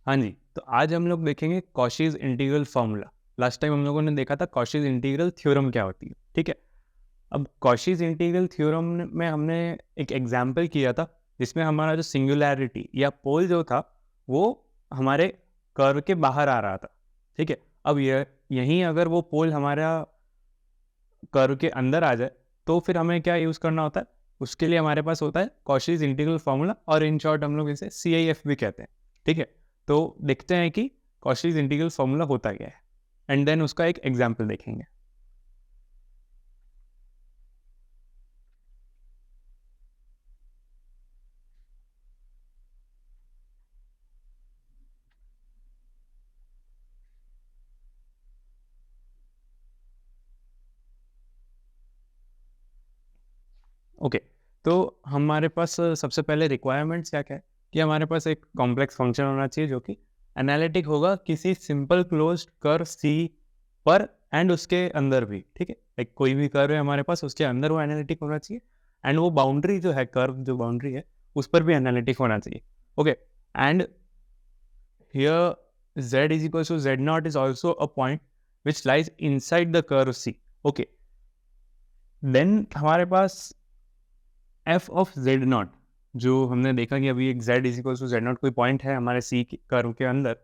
हाँ जी, तो आज हम लोग देखेंगे Cauchy's integral formula. Last time हम लोगों ने देखा था कॉशीज इंटीग्रल थ्योरम क्या होती है, ठीक है। अब कॉशीज इंटीग्रल थ्योरम में हमने एक एग्जाम्पल किया था जिसमें हमारा जो सिंगुलैरिटी या पोल जो था वो हमारे कर्व के बाहर आ रहा था, ठीक है। अब यहीं अगर वो पोल हमारा कर्व के अंदर आ जाए तो फिर हमें क्या यूज़ करना होता है, उसके लिए हमारे पास होता है कॉशीज इंटीग्रल फार्मूला, और इन शॉर्ट हम लोग इसे CIF भी कहते हैं, ठीक है। तो देखते हैं कि कॉशीज इंटीग्रल फार्मूला होता क्या है, एंड देन उसका एक एग्जाम्पल देखेंगे। ओके, तो हमारे पास सबसे पहले रिक्वायरमेंट्स क्या क्या है कि हमारे पास एक कॉम्प्लेक्स फंक्शन होना चाहिए जो कि एनालिटिक होगा किसी सिंपल क्लोज्ड कर्व सी पर एंड उसके अंदर भी, ठीक है। लाइक कोई भी कर्व है हमारे पास, उसके अंदर वो एनालिटिक होना चाहिए, एंड वो बाउंड्री जो है, कर्व जो बाउंड्री है उस पर भी एनालिटिक होना चाहिए। Okay, and here z is equals to z naught is also a point which lies inside the curve C. Okay, then हमारे पास एफ ऑफ जेड नॉट, जो हमने देखा कि अभी एक z is equal to Z nought कोई point है हमारे सी कर्व के अंदर,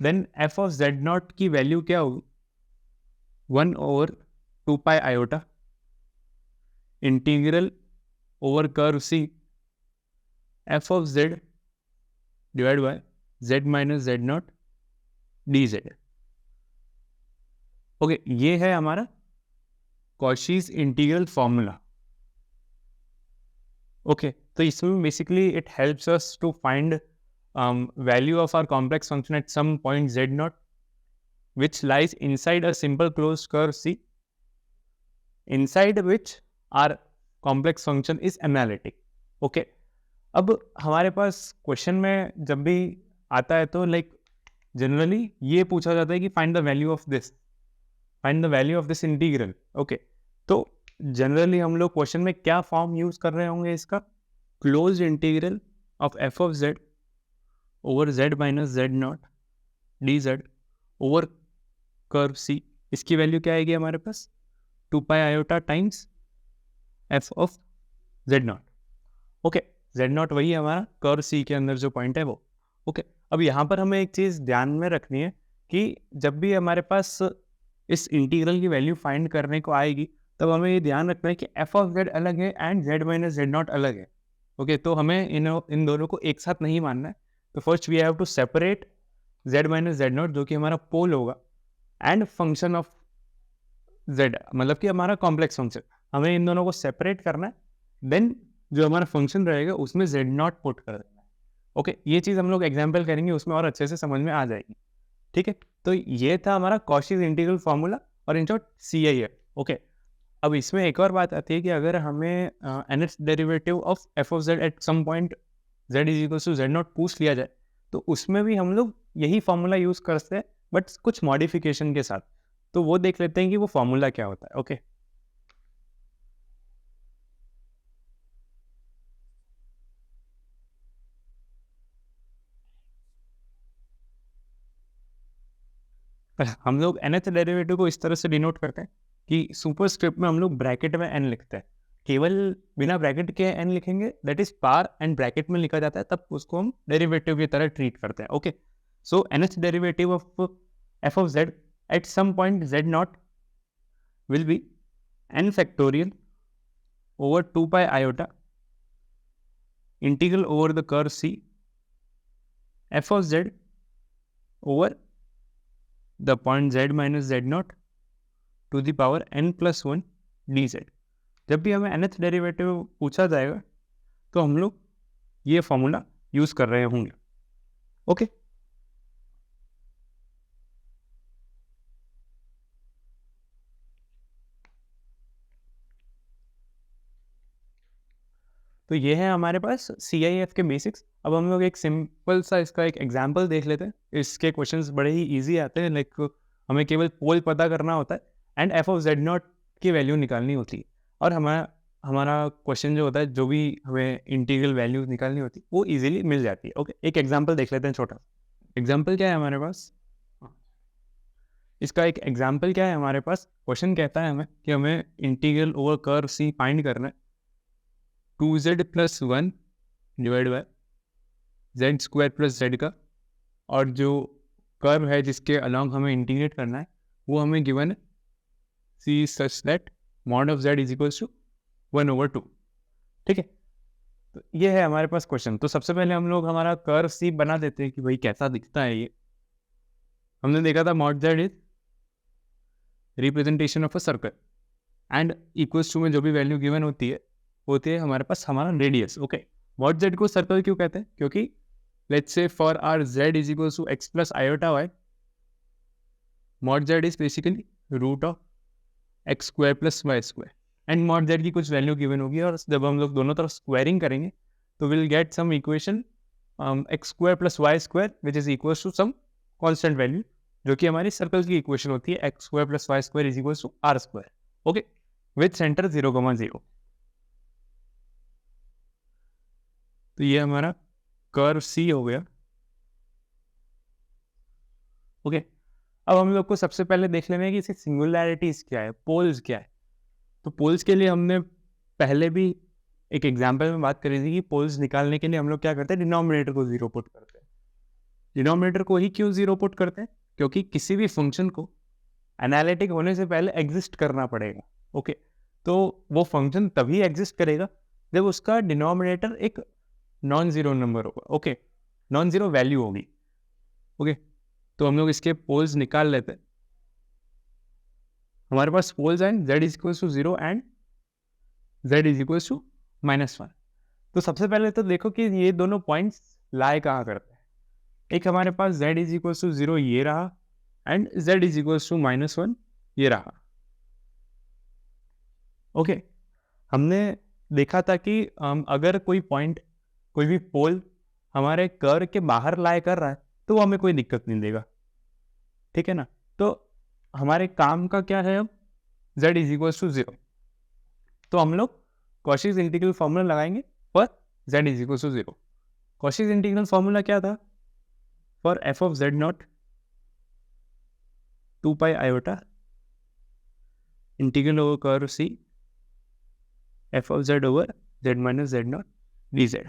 then F of Z nought की वैल्यू क्या होगी, 1/2 pi iota integral over curve C F of Z divide by Z minus Z not D Z. Okay, ये है हमारा कॉशीज इंटीग्रल फॉर्मूला। ओके, तो इसमें basically it helps us to find value of our complex function at some point z naught which lies inside a simple closed curve C, inside which our complex function is analytic. Okay, अब हमारे पास question में जब भी आता है तो like generally ये पूछा जाता है कि find the value of this, find the value of this integral. Okay, तो जनरली हम लोग क्वेश्चन में क्या फॉर्म यूज कर रहे होंगे इसका, closed integral of F of z over z minus Z not D z over curve c. इसकी वैल्यू क्या आएगी हमारे पास, 2 pi iota times f of Z naught. Okay, z naught वही है हमारा कर्व सी के अंदर जो पॉइंट है वो। ओके, अब यहाँ पर हमें एक चीज़ ध्यान में रखनी है कि जब भी हमारे पास इस इंटीग्रल की वैल्यू फाइंड करने को आएगी तब हमें ये ध्यान रखना है कि एफ ऑफ जेड अलग है and Z minus Z not अलग है। ओके, तो हमें इन दोनों को एक साथ नहीं मानना है। तो first we have to separate z minus Z nought जो कि हमारा पोल होगा एंड फंक्शन ऑफ z, मतलब कि हमारा कॉम्प्लेक्स फंक्शन, हमें इन दोनों को सेपरेट करना है। देन जो हमारा फंक्शन रहेगा उसमें z नॉट पुट कर देना है। ओके, ये चीज़ हम लोग एग्जाम्पल करेंगे उसमें और अच्छे से समझ में आ जाएगी, ठीक है। तो ये था हमारा कॉशीज इंटीग्रल फार्मूला और इन शॉर्ट CIF। ओके, अब इसमें एक और बात आती है कि अगर हमें nth derivative of F of Z at some point z is equal to Z nought पूछ लिया जाए तो उसमें भी हम लोग यही फॉर्मूला यूज़ करते हैं बट कुछ मॉडिफिकेशन के साथ। तो वो देख लेते हैं कि वो फॉर्मूला क्या होता है। ओके, हम लोग nth डेरिवेटिव को इस तरह से डिनोट करते हैं कि सुपरस्क्रिप्ट में हम लोग ब्रैकेट में n लिखते हैं, केवल बिना ब्रैकेट के n लिखेंगे that is par and bracket में लिखा जाता है तब उसको हम डेरिवेटिव की तरह ट्रीट करते हैं। Okay, so nth derivative of f of z at some point z nought will be n factorial over 2 pi iota integral over the curve C f of z over the point z minus z naught to the power n plus 1 dz। जब भी हमें nth derivative पूछा जाएगा तो हम लोग ये formula use कर रहे होंगे। ओके, तो ये है हमारे पास CIF के बेसिक्स। अब हम लोग एक सिंपल सा इसका एक एग्जाम्पल देख लेते हैं। इसके क्वेश्चंस बड़े ही इजी आते हैं, लाइक हमें केवल पोल पता करना होता है and F of Z nought की वैल्यू निकालनी होती है, और हमारा हमारा क्वेश्चन जो होता है, जो भी हमें इंटीग्रल वैल्यूज निकालनी होती है वो इजीली मिल जाती है। ओके, एक एग्जाम्पल देख लेते हैं छोटा। एग्जाम्पल क्या है हमारे पास, इसका एक एग्जाम्पल क्या है हमारे पास, क्वेश्चन कहता है हमें कि हमें इंटीग्रल ओवर कर्व सी फाइंड करना है 2z+1 divide by z² + z का, और जो कर्व है जिसके अलॉन्ग हमें इंटीग्रेट करना है वो हमें गिवन है c such that mod of z is equals to 1/2। ठीक है, तो ये है हमारे पास क्वेश्चन। तो सबसे पहले हम लोग हमारा कर्व सी बना देते हैं कि भाई कैसा दिखता है ये। हमने देखा था mod z is representation of a circle and equals to में जो भी वैल्यू गिवन होती है हमारे पास हमारा रेडियस। ओके, मॉड z को सर्कल क्यों कहते हैं, क्योंकि let's say for R z is equals to x + i/y, mod z is basically root of x² + y², and mod z की कुछ वैल्यू गिवन होगी और जब हम लोग दोनों तरफ स्क्वायरिंग करेंगे तो will get some equation x² + y² which is equals to some constant value, जो कि हमारी सर्कल की इक्वेशन होती है x² + y² is equals to r²। Okay, with centre 0,0। तो ये हमारा कर्व सी हो गया। ओके, अब हम लोग को सबसे पहले देख लेना है कि इसकी सिंगुलैरिटीज क्या है, पोल्स क्या है। तो पोल्स के लिए हमने पहले भी एक एग्जाम्पल में बात करी थी कि पोल्स निकालने के लिए हम लोग क्या करते हैं, डिनोमिनेटर को 0 पुट करते हैं। डिनोमिनेटर को ही क्यों 0 पुट करते हैं, क्योंकि किसी भी फंक्शन को एनालिटिक होने से पहले एग्जिस्ट करना पड़ेगा। ओके, तो वो फंक्शन तभी एग्जिस्ट करेगा जब उसका डिनोमिनेटर एक नॉन जीरो नंबर होगा। ओके, नॉन जीरो वैल्यू होगी। ओके, तो हम लोग इसके पोल्स निकाल लेते हैं। हमारे पास पोल्स हैं z is equal to 0 and z is equal to -1। तो सबसे पहले तो देखो कि ये दोनों पॉइंट्स लाई कहाँ करते हैं। एक हमारे पास z इज इक्वल टू 0 ये रहा and z is equal to -1 ये रहा। ओके, हमने देखा था कि अगर कोई पॉइंट, कोई भी पोल हमारे कर्व के बाहर लाई कर रहा है तो वो हमें कोई दिक्कत नहीं देगा। ठीक है ना, तो हमारे काम का क्या है, अब z इज इक्वल टू 0, तो हम लोग कॉशीज इंटीग्रल फॉर्मूला लगाएंगे for z is equal to 0। Cauchy's integral formula क्या था, for f of z0 2πi integral over curve c f of z over z - z0 dz।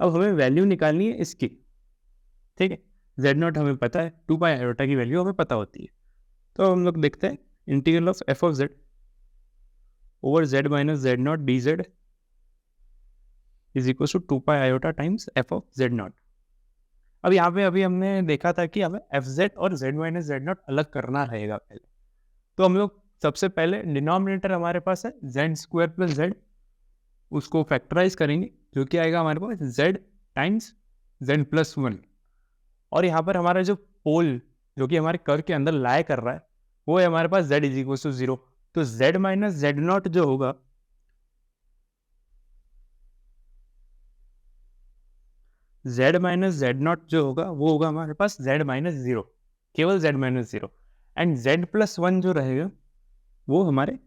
अब हमें value निकालनी है इसकी। ठीक है, z0 हमें पता है, 2πi की वैल्यू हमें पता होती है। तो हम लोग देखते हैं integral of f of z over z - z0 dz is equal to 2πi times f of z0। अब यहाँ पे अभी हमने देखा था कि हमें fz और z - z0 अलग करना रहेगा पहले। तो हम लोग सबसे पहले डिनोमिनेटर हमारे पास है z² + z, उसको फैक्टराइज करेंगे, जो कि आएगा हमारे पास z टाइम्स z+1। और यहाँ पर हमारा जो पोल जो कि हमारे कर्व के अंदर लाई कर रहा है वो है हमारे पास z इज इक्वल टू 0। तो z - z0 जो होगा, z - z0 जो होगा वो होगा हमारे पास z - 0, केवल z - 0, एंड z+1 जो रहेगा वो हमारे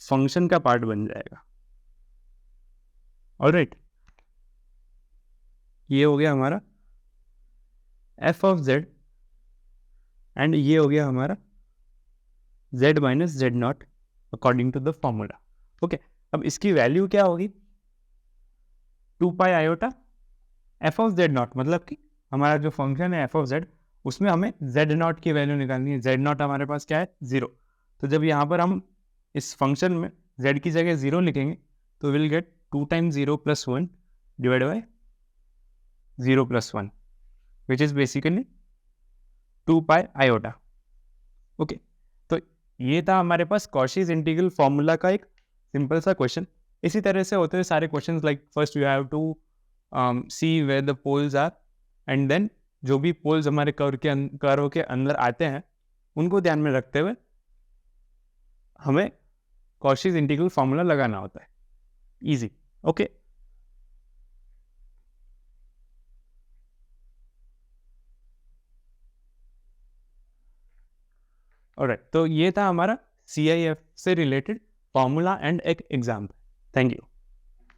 फंक्शन का पार्ट बन जाएगा। ऑलराइट, ये हो गया हमारा f ऑफ z एंड ये हो गया हमारा z - z0 according to the formula. Okay, अब इसकी वैल्यू क्या होगी, 2πi f ऑफ z0, मतलब कि हमारा जो फंक्शन है f ऑफ z, उसमें हमें z0 की वैल्यू निकालनी है। z0 हमारे पास क्या है, 0। तो जब यहाँ पर हम इस फंक्शन में z की जगह 0 लिखेंगे तो will gate 2 times 0 + 1 divide by 0 + 1 which is basically 2πi। Okay, तो ये था हमारे पास कॉशीज इंटीग्रल फॉर्मूला का एक सिंपल सा क्वेश्चन। इसी तरह से होते हैं सारे questions, like first you have to see where the poles are, and then जो भी पोल्स हमारे कर्व के अंदर आते हैं उनको ध्यान में रखते हुए हमें कॉशीज इंटीग्रल फॉर्मूला लगाना होता है। इजी। ओके, ऑलराइट, तो ये था हमारा CIF से रिलेटेड फॉर्मूला एंड एक एग्जाम्पल। Thank you.